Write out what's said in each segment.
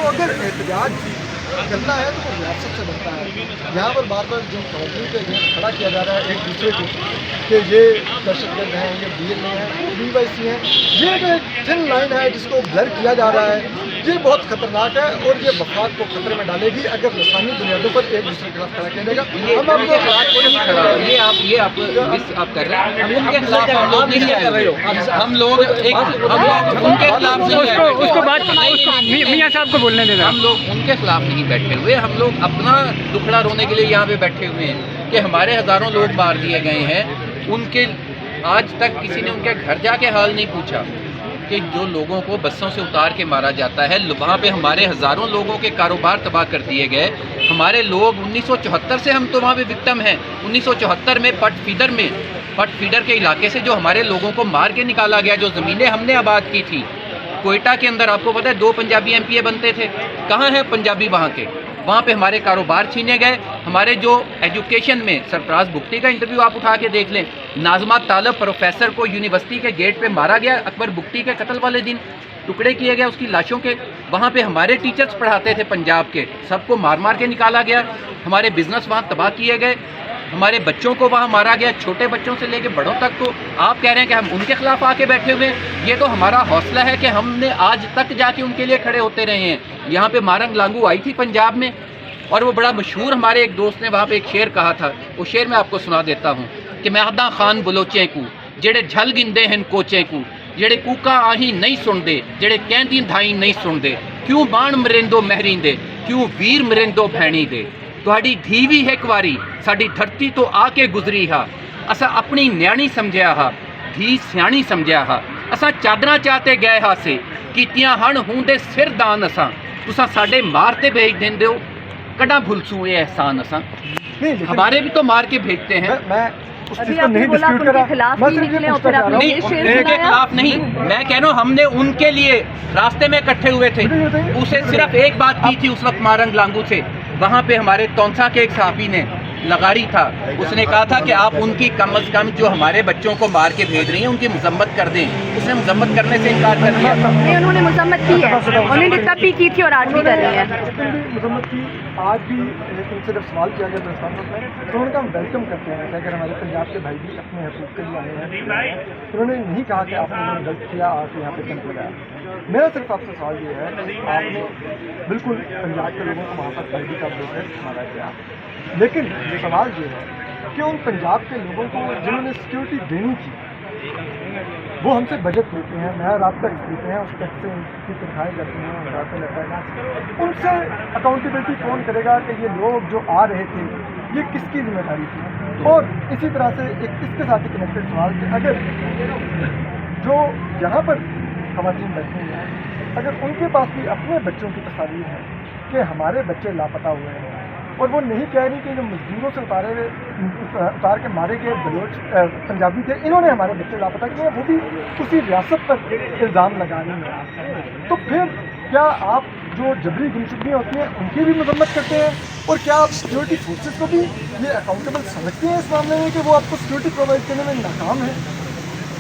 अगर एहतजाज करना है तो वो रियासत से बनता है। यहाँ पर बार बार जो काउंसिल के अगेंस्ट खड़ा किया जा रहा है एक दूसरे को कि ये दहशतगर्द हैं, ये BNA हैं, ये BYC हैं, ये जो एक थिन लाइन है जिसको ब्लर किया जा रहा है, ये बहुत खतरनाक है और ये वफाक को खतरे में डालेगी अगर लसानी बुनियादों पर एक दूसरे के खिलाफ खड़ा किया जाएगा। हम आपको ये आप कर रहे हैं, उनके खिलाफ हम लोग नहीं कर रहे हो, हम लोग उनके खिलाफ मियां साहब को बोलने देना। हम लोग उनके खिलाफ नहीं बैठे हुए, हम लोग अपना दुखड़ा रोने के लिए यहाँ पे बैठे हुए हैं कि हमारे हज़ारों लोग मार दिए गए हैं। उनके आज तक किसी ने उनके घर जाके हाल नहीं पूछा कि जो लोगों को बसों से उतार के मारा जाता है, वहाँ पे हमारे हज़ारों लोगों के कारोबार तबाह कर दिए गए। हमारे लोग 1974 से हम तो वहाँ पे विक्टिम हैं। 1974 में पट फीडर के इलाके से जो हमारे लोगों को मार के निकाला गया, जो ज़मीनें हमने आबाद की थी कोयटा के अंदर, आपको पता है 2 पंजाबी MPA बनते थे, कहाँ हैं पंजाबी वहाँ के? वहाँ पे हमारे कारोबार छीने गए। हमारे जो एजुकेशन में सरफराज बुगटी का इंटरव्यू आप उठा के देख लें, नाज़मा तालब प्रोफेसर को यूनिवर्सिटी के गेट पे मारा गया अकबर बुगटी के कत्ल वाले दिन, टुकड़े किए गए उसकी लाशों के। वहाँ पे हमारे टीचर्स पढ़ाते थे पंजाब के, सबको मार मार के निकाला गया। हमारे बिजनेस वहाँ तबाह किए गए, हमारे बच्चों को वहाँ मारा गया, छोटे बच्चों से लेके बड़ों तक को। आप कह रहे हैं कि हम उनके खिलाफ आके बैठे हुए हैं। ये तो हमारा हौसला है कि हमने आज तक जाके उनके लिए खड़े होते रहे हैं। यहाँ पे मारंग लांगू आई थी पंजाब में, और वो बड़ा मशहूर, हमारे एक दोस्त ने वहाँ पे एक शेर कहा था, वो शेर मैं आपको सुना देता हूँ कि मैं अदा खान बलोचे को जेड़े झल गिंदे हैं कोचे को, जेड़े कूका आही नहीं सुनते, जेड़े कहती धाई नहीं सुनते, क्यों बाण मरिंदो महरींदे, क्यों वीर मरिंदो भैणी दे, तुहाड़ी धी भी एक वारी साडी धरती तो आके गुजरी हा, असा अपनी न्याणी समझिया हा, धी सियाणी समझिया हा, असा चादरां चाहते गए हा से, कीतियां हण हुंदे सिर दान असा, तुसा साडे मारते भेज देंदे हो, कड़ा भुलसू ये एहसान असा। हमारे भी तो मार के भेजते हैं। मैं उस चीज को नहीं डिस्प्यूट कर रहा, मैं सिर्फ ये पूछना चाह रहा हूं। नहीं, उनके खिलाफ नहीं, मैं कह रहा हूँ हमने उनके लिए रास्ते में इकट्ठे हुए थे। उसे सिर्फ एक बात की थी उस वक्त मारंग लांगू से, वहाँ पे हमारे तौंसा के एक साहबी ने, लगाड़ी था, उसने कहा था कि आप उनकी कम अज़ कम जो हमारे बच्चों को मार के भेज रही हैं उनकी मजम्मत कर दें। उसने मजम्मत करने से इनकार कर दिया। नहीं, उन्होंने मजम्मत की है, उन्होंने तब भी की थी और आज भी कर रही है। मजम्मत की आज भी, उनसे जब सवाल किया गया तो उन्होंने कहा हम वेलकम करते हैं कि अगर हमारे पंजाब के भाई भी अपने हकूक़ के लिए आए हैं। उन्होंने नहीं कहा कि आपने गलत किया, आके यहाँ पे कैंप लगाया। मेरा सिर्फ आपसे सवाल ये है कि आपने बिल्कुल पंजाब के लोगों को वहाँ पर भाई का प्रोसेस मारा गया, लेकिन सवाल ये है कि उन पंजाब के लोगों को जिन्होंने सिक्योरिटी देनी थी वो हमसे बजट लेते हैं, नया रात टैक्स देते हैं, उस टैक्स से उनकी तनख्वाहें जाती हैं, उनका लगता है, उनसे अकाउंटेबिलिटी कौन करेगा कि ये लोग जो आ रहे थे ये किसकी जिम्मेदारी थी? और इसी तरह से एक इसके साथ ही कनेक्टेड सवाल कि अगर जो यहाँ पर ख़वातीन बैठी हैं, अगर उनके पास भी अपने बच्चों की तस्वीर है कि हमारे बच्चे लापता हुए हैं और वो नहीं कह रही कि जो मजदूरों से उतार के मारे गए बलोच पंजाबी थे, इन्होंने हमारे बच्चे लापता किए, वो भी उसी रियासत पर इल्ज़ाम लगाने में, तो फिर क्या आप जो जबरी गुमशुदगियाँ होती हैं उनकी भी मजम्मत करते हैं? और क्या आप सिक्योरिटी फोर्सेस को भी ये अकाउंटेबल समझते हैं इस मामले में कि वो आपको सिक्योरिटी प्रोवाइड करने में नाकाम है?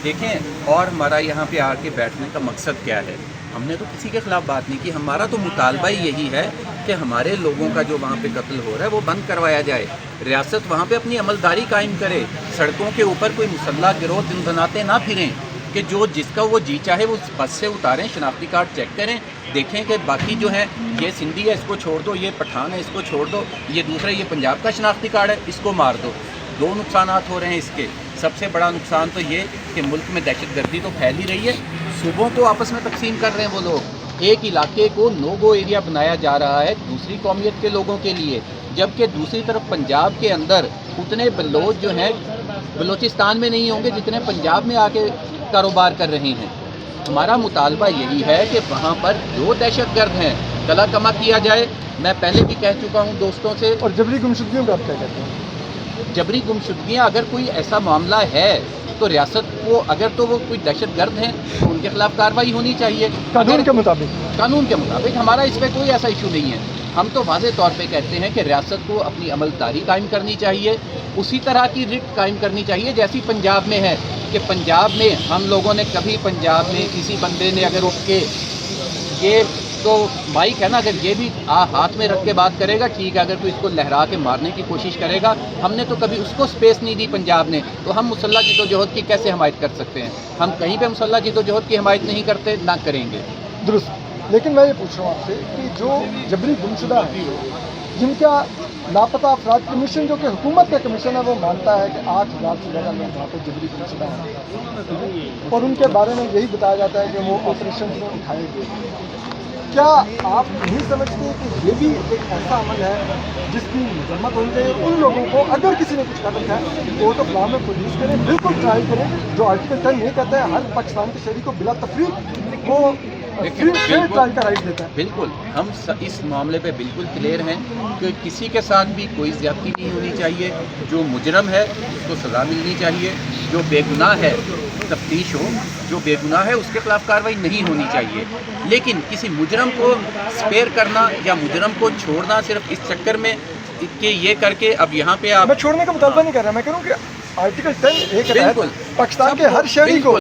देखें, और हमारा यहाँ पे आके बैठने का मकसद क्या है? हमने तो किसी के खिलाफ बात नहीं की, हमारा तो मुतालबा ही यही है कि हमारे लोगों का जो वहाँ पे कत्ल हो रहा है वो बंद करवाया जाए, रियासत वहाँ पे अपनी अमलदारी कायम करे, सड़कों के ऊपर कोई मुसल्ला गिरोह दनाते ना फिरें कि जो जिसका वो जी चाहे वो बस से उतारें, शनाख्ती कार्ड चेक करें, देखें कि बाकी जो है ये सिंधी है इसको छोड़ दो, ये पठान है इसको छोड़ दो, ये दूसरा ये पंजाब का शनाख्ती कार्ड है इसको मार दो। 2 नुकसान हो रहे हैं इसके। सबसे बड़ा नुकसान तो ये कि मुल्क में दहशतगर्दी तो फैल ही रही है, सूबों को आपस में तकसीम कर रहे हैं वो लोग, एक इलाके को नो गो एरिया बनाया जा रहा है दूसरी कौमियत के लोगों के लिए, जबकि दूसरी तरफ पंजाब के अंदर उतने बलोच जो हैं बलोचिस्तान में नहीं होंगे जितने पंजाब में आके कारोबार कर रहे हैं। हमारा मुतालबा यही है कि वहाँ पर जो दहशतगर्द हैं गला कमा किया जाए। मैं पहले भी कह चुका हूँ दोस्तों से। और जबरी गुमशुदगियों का आप क्या कहते हैं? जबरी गुमशुदगियाँ अगर कोई ऐसा मामला है तो रियासत को, अगर तो वो कोई दहशतगर्द हैं तो उनके खिलाफ कार्रवाई होनी चाहिए कानून के मुताबिक। कानून के मुताबिक हमारा इस पर कोई ऐसा इशू नहीं है। हम तो वाज़े तौर पे कहते हैं कि रियासत को अपनी अमलदारी कायम करनी चाहिए, उसी तरह की रिट कायम करनी चाहिए जैसी पंजाब में है कि पंजाब में हम लोगों ने कभी पंजाब में किसी बंदे ने अगर उठ के ये तो माइक है ना, अगर ये भी हाथ में रख के बात करेगा ठीक है, अगर कोई इसको लहरा के मारने की कोशिश करेगा, हमने तो कभी उसको स्पेस नहीं दी पंजाब ने, तो हम मुसल्ला जिद्दोजहद की कैसे हमायत कर सकते हैं? हम कहीं पे मुसल्ला जिद्दोजहद की हमायत नहीं करते, ना करेंगे। दुरुस्त। लेकिन मैं ये पूछ रहा हूँ आपसे कि जो जबरी गुमशुदा है, जिनका लापता अफराद कमीशन, जो कि हुकूमत का कमीशन है, वो मानता है कि 8,000 से ज़्यादा लोग वहाँ पर जबरी गुमशुदा हैं और उनके बारे में यही बताया जाता है कि वो ऑपरेशन में उठाए गए। क्या आप नहीं समझते कि ये भी एक ऐसा अमल है जिसकी मजम्मत होनी चाहिए? उन लोगों को अगर किसी ने कुछ कर रखा है कोर्ट ऑफ लॉ में पुलिस करें, बिल्कुल ट्राई करें, जो आर्टिकल 10 नहीं कहता है हर पाकिस्तान के शहरी को बिला तफरीक वो फेयर ट्रायल का राइट देता है। बिल्कुल, हम इस मामले पे बिल्कुल क्लियर हैं कि किसी के साथ भी कोई ज़्यादती नहीं होनी चाहिए। जो मुजरम है उसको सज़ा मिलनी चाहिए, जो बेगुनाह है तफ्तीश हो, जो बेगुनाह है उसके खिलाफ कार्रवाई नहीं होनी चाहिए। लेकिन किसी मुजरम को स्पेयर करना या मुजरम को छोड़ना सिर्फ इस चक्कर में कि ये करके अब यहाँ पे आप, मैं छोड़ने का मुतालबा नहीं कर रहा, मैं कह रहा हूँ कि आर्टिकल 10 एक बिल्कुल पाकिस्तान के हर शहरी को